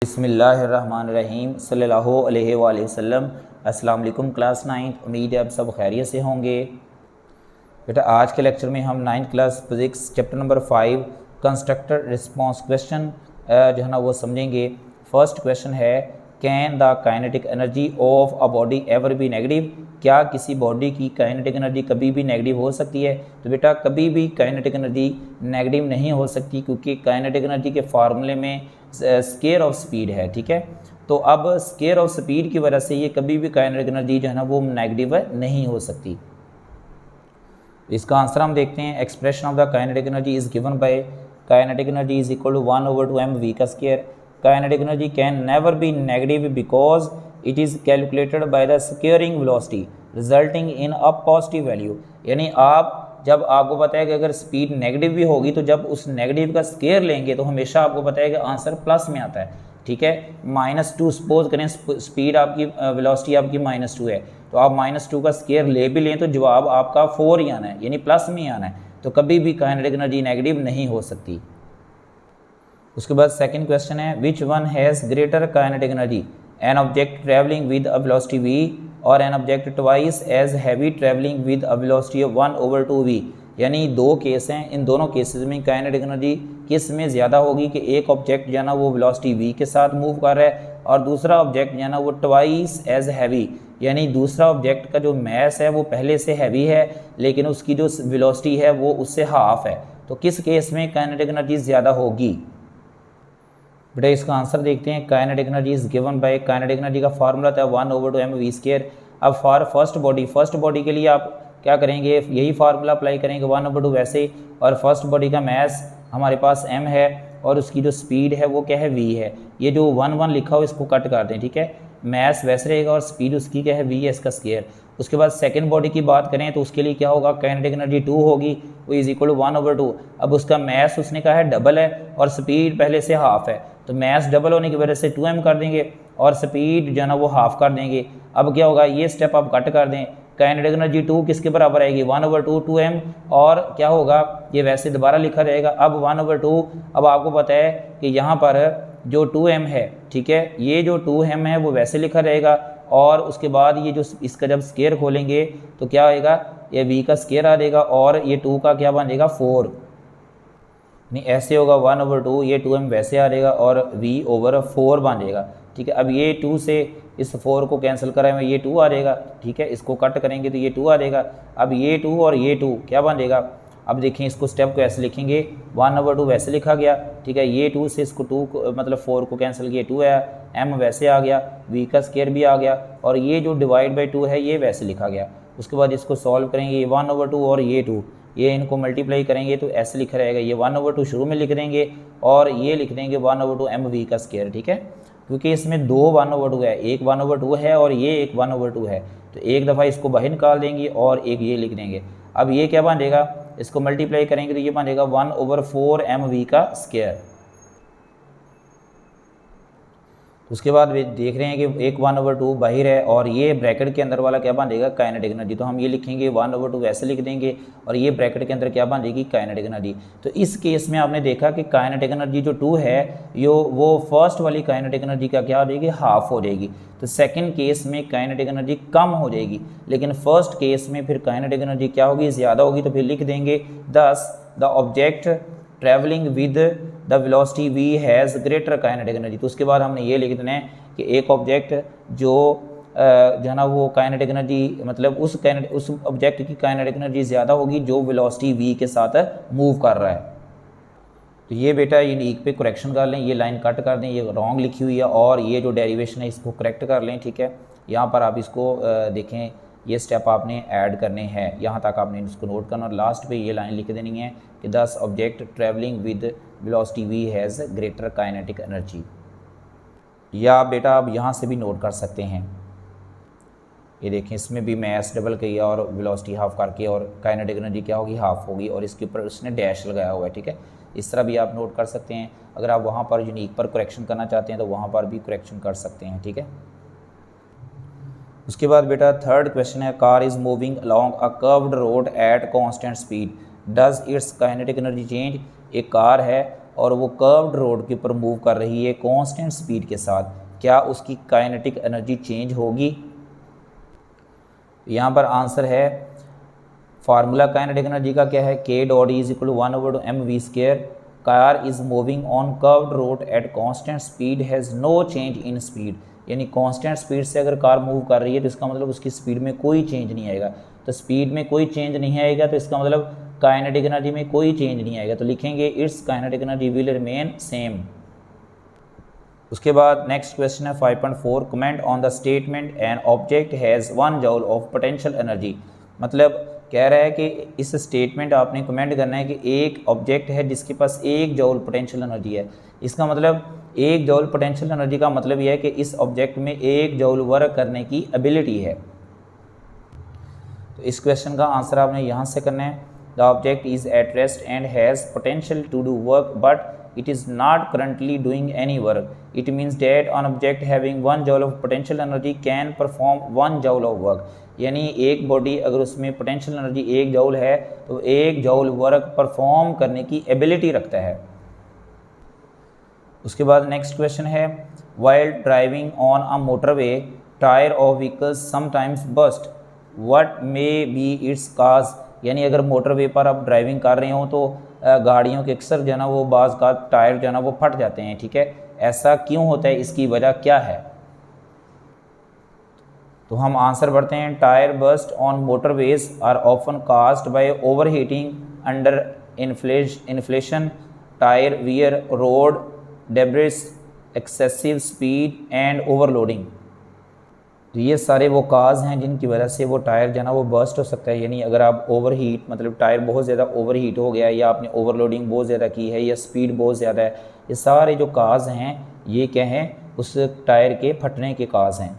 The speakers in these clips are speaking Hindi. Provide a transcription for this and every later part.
बिस्मिल्लाहिर्रहमानिर्रहीम सल्लल्लाहु अलैहि वसल्लम। अस्सलाम वालेकुम क्लास 9। उम्मीद है आप सब खैरियत से होंगे। बेटा आज के लेक्चर में हम 9th class physics chapter number 5 constructor response question जो है ना वो समझेंगे। फर्स्ट क्वेश्चन है, can the kinetic energy of a body ever be negative? क्या किसी बॉडी की काइनेटिक एनर्जी कभी भी नेगेटिव हो सकती है? तो बेटा कभी भी काइनेटिक एनर्जी नेगेटिव नहीं हो सकती, क्योंकि काइनेटिक एनर्जी के फार्मूले में स्केयर ऑफ स्पीड है। ठीक है, तो अब स्केयर ऑफ स्पीड की वजह से ये कभी भी काइनेटिक एनर्जी जो है ना वो नेगेटिव नहीं हो सकती। इसका आंसर हम देखते हैं। Expression of the kinetic energy is given by kinetic energy is equal to 1/2 m v का square. Kinetic energy can never be negative because it is calculated by the squaring velocity resulting in a positive value. यानी आप जब आपको पता है कि अगर स्पीड नेगेटिव भी होगी तो जब उस नेगेटिव का स्केयर लेंगे तो हमेशा आपको पता है कि आंसर प्लस में आता है। ठीक है, -2 सपोज करें स्पीड आपकी वेलोसिटी आपकी -2 है, तो आप -2 का स्केयर ले भी लें तो जवाब आपका 4 ही आना है, यानी प्लस में ही आना है। तो कभी भी काइनेटिक एनर्जी नेगेटिव नहीं हो सकती। उसके बाद सेकंड क्वेश्चन है, which one has greater kinetic energy, an object travelling with a velocity v और an object twice as heavy travelling with a velocity of 1/2 v। यानी दो केस हैं, इन दोनों केसेस में काइनेटिक एनर्जी किस में ज़्यादा होगी कि एक ऑब्जेक्ट जो है ना वो वेलोसिटी v के साथ मूव कर रहा है और दूसरा ऑब्जेक्ट जो है ना वो ट्वाइस एज हैवी, यानी दूसरा ऑब्जेक्ट का जो मैस है वो पहले से हैवी है लेकिन उसकी जो वेलोसिटी है वो उससे हाफ है। तो किस केस में काइनेटिक एनर्जी ज़्यादा होगी? बेटा इसका आंसर देखते हैं। Kinetic energy is given by, kinetic energy का फार्मूला था 1/2 m v स्क्वायर। अब फॉर फर्स्ट बॉडी के लिए आप क्या करेंगे, यही फार्मूला अप्लाई करेंगे 1/2 वैसे, और फर्स्ट बॉडी का मैस हमारे पास m है और उसकी जो स्पीड है वो क्या है v है। ये जो 1 लिखा हो इसको कट कर दें। ठीक है, मैस वैसे रहेगा और स्पीड उसकी क्या है v है, इसका स्क्वायर। उसके बाद सेकंड बॉडी की बात करें तो उसके लिए क्या होगा, काइनेटिक एनर्जी 2 होगी, वो इज इक्वल टू 1/2। अब उसका मैस उसने कहा है डबल है और स्पीड पहले से हाफ है, तो मैस डबल होने की वजह से 2m कर देंगे और स्पीड जो है ना वो हाफ कर देंगे। अब क्या होगा, ये स्टेप आप कट कर दें। काइनेटिक एनर्जी 2 किसके बराबर आएगी, 1/2 2m, और क्या होगा ये वैसे दोबारा लिखा जाएगा। अब 1/2, अब आपको पता है कि यहाँ पर जो 2m है, ठीक है, ये जो 2m है वो वैसे लिखा जाएगा और उसके बाद ये जो इसका जब स्केयर खोलेंगे तो क्या आएगा, ये v का स्केयर आ जाएगा और ये 2 का क्या बन जाएगा 4, नहीं ऐसे होगा 1/2, ये 2m वैसे आ जाएगा और v/4 बन जाएगा। ठीक है, अब ये 2 से इस 4 को कैंसिल करें ये 2 आ जाएगा। ठीक है, इसको कट करेंगे तो ये 2 आ जाएगा। अब ये 2 और ये 2 क्या बन जाएगा, अब देखें इसको स्टेप को ऐसे लिखेंगे, 1/2 वैसे लिखा गया। ठीक है, ये 2 से इसको 2 को मतलब 4 को कैंसिल किया 2 आया, m वैसे आ गया, v का स्केयर भी आ गया और ये जो डिवाइड बाई 2 है ये वैसे लिखा गया। उसके बाद इसको सॉल्व करेंगे, ये 1/2 और ये 2, ये इनको मल्टीप्लाई करेंगे तो ऐसे लिखा रहेगा, ये 1/2 शुरू में लिख देंगे और ये लिख देंगे 1/2 m v का स्केयर। ठीक है, क्योंकि इसमें 2 1/2 है, एक 1/2 है और ये एक 1/2 है, तो एक दफ़ा इसको बाहर निकाल देंगे और एक ये लिख देंगे। अब ये क्या बन जाएगा, इसको मल्टीप्लाई करेंगे तो ये बन जाएगा 1/4 m v का स्केयर। उसके बाद देख रहे हैं कि एक 1/2 बाहर है और ये ब्रैकेट के अंदर वाला क्या बन जाएगा, काइनेटिक एनर्जी। तो हम ये लिखेंगे 1/2 वैसे लिख देंगे और ये ब्रैकेट के अंदर क्या बन जाएगी, काइनेटिक एनर्जी। तो इस केस में आपने देखा कि काइनेटिक एनर्जी जो 2 है वो फर्स्ट वाली काइनेटिक एनर्जी का क्या हो जाएगी, हाफ हो जाएगी। तो सेकंड केस में काइनेटिक एनर्जी कम हो जाएगी, लेकिन फर्स्ट केस में फिर काइनेटिक एनर्जी क्या होगी, ज़्यादा होगी। तो फिर लिख देंगे दस the object travelling with the velocity v has greater kinetic energy. तो उसके बाद हमने ये लिख देना है कि एक ऑब्जेक्ट जो है ना वो काइनेटिक एनर्जी मतलब उस ऑब्जेक्ट की काइनेटिक एनर्जी ज़्यादा होगी जो वेलोसिटी v के साथ मूव कर रहा है। तो ये बेटा यूनिक पे करेक्शन कर लें, ये लाइन कट कर दें, ये रॉन्ग लिखी हुई है और ये जो डेरिवेशन है इसको करेक्ट कर लें। ठीक है, यहाँ पर आप इसको देखें, ये स्टेप आपने ऐड करने हैं, यहाँ तक आपने इसको नोट करना और लास्ट पे ये लाइन लिख देनी है कि 10 object travelling with velocity v has greater kinetic energy. या आप बेटा आप यहाँ से भी नोट कर सकते हैं, ये देखें इसमें भी मैस डबल किया और वेलोसिटी हाफ करके और काइनेटिक एनर्जी क्या होगी, हाफ होगी और इसके ऊपर उसने डैश लगाया हुआ है। ठीक है, इस तरह भी आप नोट कर सकते हैं। अगर आप वहाँ पर यूनिक पर करेक्शन करना चाहते हैं तो वहाँ पर भी करेक्शन कर सकते हैं। ठीक है, उसके बाद बेटा थर्ड क्वेश्चन है, car is moving along a curved road at constant speed, does it's kinetic energy change? एक कार है और वो कर्व्ड रोड के ऊपर मूव कर रही है कांस्टेंट स्पीड के साथ, क्या उसकी काइनेटिक एनर्जी चेंज होगी? यहाँ पर आंसर है, फार्मूला काइनेटिक एनर्जी का क्या है, K dot is equal to 1/mv²। Car is moving on curved road at constant speed has no change in speed, यानी कांस्टेंट स्पीड से अगर कार मूव कर रही है तो इसका मतलब उसकी स्पीड में कोई चेंज नहीं आएगा। तो स्पीड में कोई चेंज नहीं आएगा तो इसका मतलब काइनेटिक एनर्जी में कोई चेंज नहीं आएगा, तो लिखेंगे it's kinetic energy will remain same. उसके बाद नेक्स्ट क्वेश्चन है 5.4, comment on the statement an object has 1 joule of potential energy. मतलब कह रहा है कि इस स्टेटमेंट आपने कमेंट करना है कि एक ऑब्जेक्ट है जिसके पास 1 जूल पोटेंशियल एनर्जी है। इसका मतलब 1 जूल पोटेंशियल एनर्जी का मतलब यह है कि इस ऑब्जेक्ट में 1 जूल वर्क करने की एबिलिटी है। तो इस क्वेश्चन का आंसर आपने यहाँ से करना है, the object is at rest and has potential to do work but it is not currently doing any work. It means that an object having 1 joule of potential energy can perform 1 joule of work. यानी एक बॉडी अगर उसमें पोटेंशियल एनर्जी 1 जूल है तो 1 जूल वर्क परफॉर्म करने की एबिलिटी रखता है। उसके बाद नेक्स्ट क्वेश्चन है, while driving on a motorway tire of vehicles sometimes burst, what may be its cause? यानी अगर मोटरवे पर आप ड्राइविंग कर रहे हो तो गाड़ियों के अक्सर जो है ना वो बाज़ का टायर जो है ना वो फट जाते हैं, ठीक है, ऐसा क्यों होता है, इसकी वजह क्या है? तो हम आंसर बढ़ते हैं, tyre burst on motorways are often caused by overheating under inflation, tyre wear, road debris, excessive speed and overloading. तो ये सारे वो काज हैं जिनकी वजह से वो टायर जो है ना वो बर्स्ट हो सकता है। यानी अगर आप ओवरहीट, मतलब टायर बहुत ज़्यादा ओवरहीट हो गया, या आपने ओवरलोडिंग बहुत ज़्यादा की है, या स्पीड बहुत ज़्यादा है, ये सारे जो काज हैं ये क्या हैं, उस टायर के फटने के काज हैं।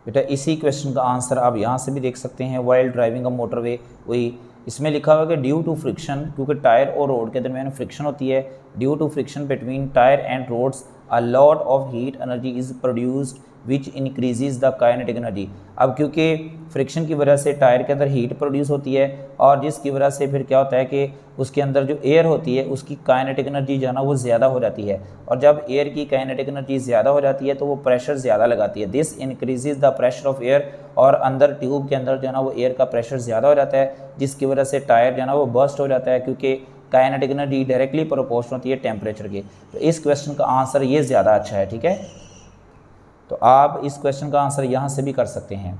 बेटा इसी क्वेश्चन का आंसर आप यहाँ से भी देख सकते हैं, वाइल ड्राइविंग अ मोटरवे, वही इसमें लिखा हुआ है कि ड्यू टू फ्रिक्शन, क्योंकि टायर और रोड के दरमियान फ्रिक्शन होती है, due to friction between tyre and roads a lot of heat energy is produced which increases the kinetic energy. अब क्योंकि फ्रिक्शन की वजह से टायर के अंदर हीट प्रोड्यूस होती है, और जिसकी वजह से फिर क्या होता है कि उसके अंदर जो एयर होती है उसकी काइनेटिक एनर्जी जो है ना वो ज़्यादा हो जाती है, और जब एयर की काइनेटिक एनर्जी ज़्यादा हो जाती है तो वो प्रेशर ज़्यादा लगाती है, this increases the pressure of air, और अंदर ट्यूब के अंदर जो है ना वो एयर का प्रेशर ज़्यादा हो जाता है, जिसकी वजह से टायर जो है ना वो बर्स्ट हो जाता है, क्योंकि काइनेटिक एनर्जी डायरेक्टली प्रोपोर्शनल होती है टेम्परेचर के। तो इस क्वेश्चन का आंसर ये ज़्यादा अच्छा है, ठीक है। तो आप इस क्वेश्चन का आंसर यहाँ से भी कर सकते हैं।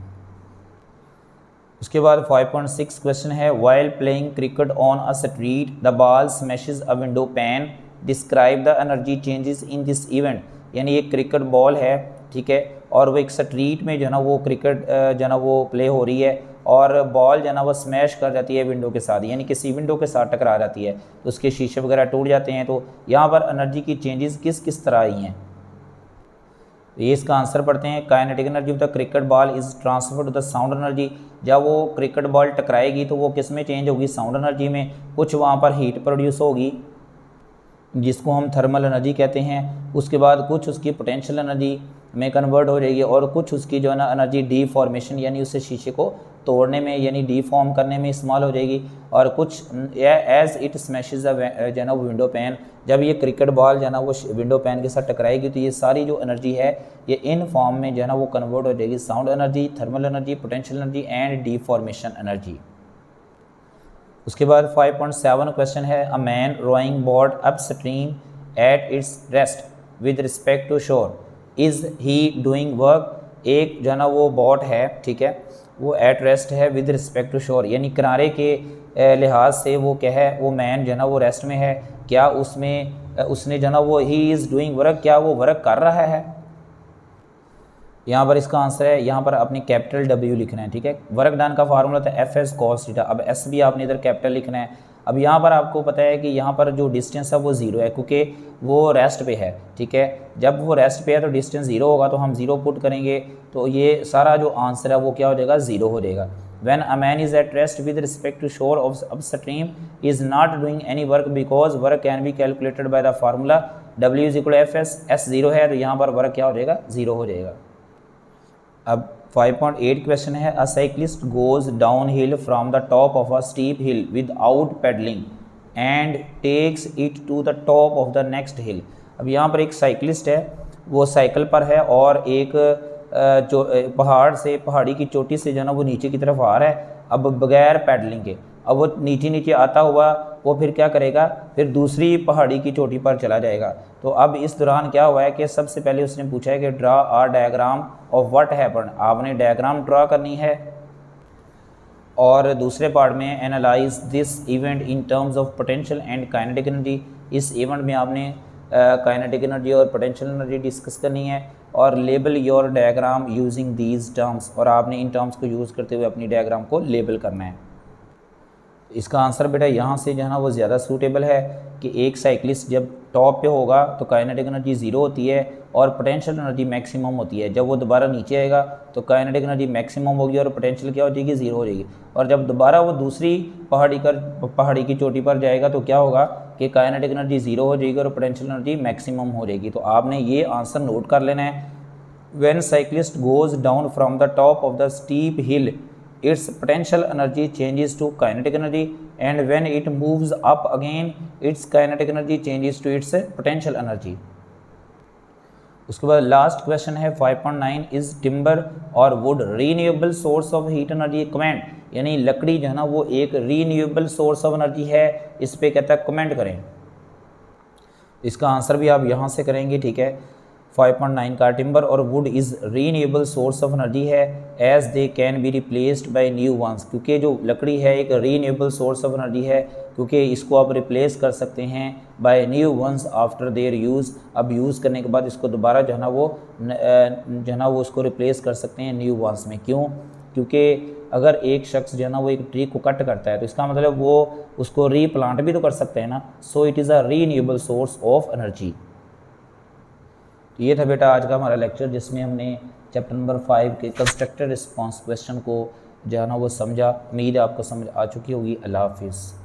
उसके बाद 5.6 क्वेश्चन है, while playing cricket on a street the ball smashes a window pan, describe the energy changes in this event. यानी एक क्रिकेट बॉल है, ठीक है, और वो एक स्ट्रीट में जो है ना वो क्रिकेट जो है ना वो प्ले हो रही है, और बॉल जो है ना वो स्मैश कर जाती है विंडो के साथ, यानी किसी विंडो के साथ टकरा जाती है, तो उसके शीशे वगैरह टूट जाते हैं। तो यहाँ पर एनर्जी की चेंजेस किस किस तरह आई हैं, तो ये इसका आंसर पढ़ते हैं, kinetic energy of the cricket ball is transfer to the sound energy. जब वो क्रिकेट बॉल टकराएगी तो वो किस में चेंज होगी, साउंड एनर्जी में। कुछ वहाँ पर हीट प्रोड्यूस होगी जिसको हम थर्मल एनर्जी कहते हैं, उसके बाद कुछ उसकी पोटेंशियल एनर्जी में कन्वर्ट हो जाएगी, और कुछ उसकी जो है ना एनर्जी डीफॉर्मेशन यानी उससे शीशे को तोड़ने में यानी डीफॉर्म करने में इस्तेमाल हो जाएगी, और कुछ एज इट स्मैशेज जो है ना विंडो पैन, जब ये क्रिकेट बॉल जो है ना वो विंडो पैन के साथ टकराएगी तो ये सारी जो एनर्जी है ये इन फॉर्म में जो है ना वो कन्वर्ट हो जाएगी, sound energy, thermal energy, potential energy and deformation energy. उसके बाद 5.7 क्वेश्चन है, a man rowing boat up stream at its rest with respect to shore, is he doing work. एक जो है ना वो बोट है, ठीक है, वो एट रेस्ट है विद रिस्पेक्ट टू शोर, यानी किनारे के लिहाज से वो क्या है, वो मैन जो है ना वो रेस्ट में है, क्या उसने जो है ना वो ही इज़ डूइंग वर्क, क्या वो वर्क कर रहा है। यहाँ पर इसका आंसर है, यहाँ पर अपनी कैपिटल W लिखना है, ठीक है। वर्क डन का फार्मूला था FS cos थीटा, अब S भी आपने इधर कैपिटल लिखना है। अब यहाँ पर आपको पता है कि यहाँ पर जो डिस्टेंस है वो 0 है, क्योंकि वो रेस्ट पे है, ठीक है। जब वो रेस्ट पे है तो डिस्टेंस 0 होगा, तो हम 0 पुट करेंगे, तो ये सारा जो आंसर है वो क्या हो जाएगा, 0 हो जाएगा। When a man is at rest with respect to shore of upstream is not doing any work because work can be calculated by the formula W is equal to FS, S 0 है तो यहाँ पर वर्क क्या हो जाएगा, 0 हो जाएगा। अब 5.8 क्वेश्चन है, a cyclist goes downhill from the top of a steep hill without pedaling, and takes it to the top of the next hill. अब यहाँ पर एक साइकिलिस्ट है, वो साइकिल पर है और एक पहाड़ी की चोटी से जो है ना वो नीचे की तरफ आ रहा है, अब बगैर पैडलिंग के। अब वो नीचे नीचे आता हुआ वो फिर क्या करेगा, फिर दूसरी पहाड़ी की चोटी पर चला जाएगा। तो अब इस दौरान क्या हुआ है कि सबसे पहले उसने पूछा है कि draw a diagram of what happened, आपने डायग्राम ड्रा करनी है। और दूसरे पार्ट में analyse this event in terms of potential and kinetic energy, इस इवेंट में आपने काइनेटिक एनर्जी और पोटेंशियल एनर्जी डिस्कस करनी है। और label your diagram using these terms, और आपने इन टर्म्स को यूज़ करते हुए अपनी डायग्राम को लेबल करना है। इसका आंसर बेटा यहाँ से जो है ना वो ज़्यादा सूटेबल है कि एक साइकिलिस्ट जब टॉप पे होगा तो काइनेटिक एनर्जी ज़ीरो होती है और पोटेंशियल एनर्जी मैक्सिमम होती है। जब वो दोबारा नीचे आएगा तो काइनेटिक एनर्जी मैक्सिमम होगी और पोटेंशियल क्या हो जाएगी, ज़ीरो हो जाएगी। और जब दोबारा वो दूसरी पहाड़ी की चोटी पर जाएगा तो क्या होगा कि काइनेटिक एनर्जी ज़ीरो हो जाएगी और पोटेंशियल एनर्जी मैक्सिमम हो जाएगी। तो आपने ये आंसर नोट कर लेना है। When cyclist goes down from the top of the steep hill, its potential energy changes to kinetic energy, and when it moves up again its kinetic energy changes to its potential energy। उसके बाद लास्ट क्वेश्चन है 5.9, इज टिम्बर और would renewable source of heat energy, comment, यानी लकड़ी जो है ना वो एक रीन्यूएबल सोर्स ऑफ एनर्जी है, इस पे कहता है कमेंट करें। इसका आंसर भी आप यहाँ से करेंगे, ठीक है। 5.9 का टिम्बर और wood is renewable source of energy है as they can be replaced by new ones, क्योंकि जो लकड़ी है एक रीन्यूएबल सोर्स ऑफ एनर्जी है क्योंकि इसको आप रिप्लेस कर सकते हैं by new ones after their use. अब यूज़ करने के बाद इसको दोबारा जो है ना वो उसको रिप्लेस कर सकते हैं न्यू वंस में। क्यों? क्योंकि अगर एक शख्स जो है ना वो एक ट्री को कट करता है तो इसका मतलब वो उसको रीप्लांट भी तो कर सकते हैं ना। So it is a renewable source of energy. ये था बेटा आज का हमारा लेक्चर जिसमें हमने चैप्टर नंबर 5 के कंस्ट्रक्टर रिस्पॉन्स क्वेश्चन को जो है ना वो समझा। उम्मीद है आपको समझ आ चुकी होगी। अल्लाह हाफिज़।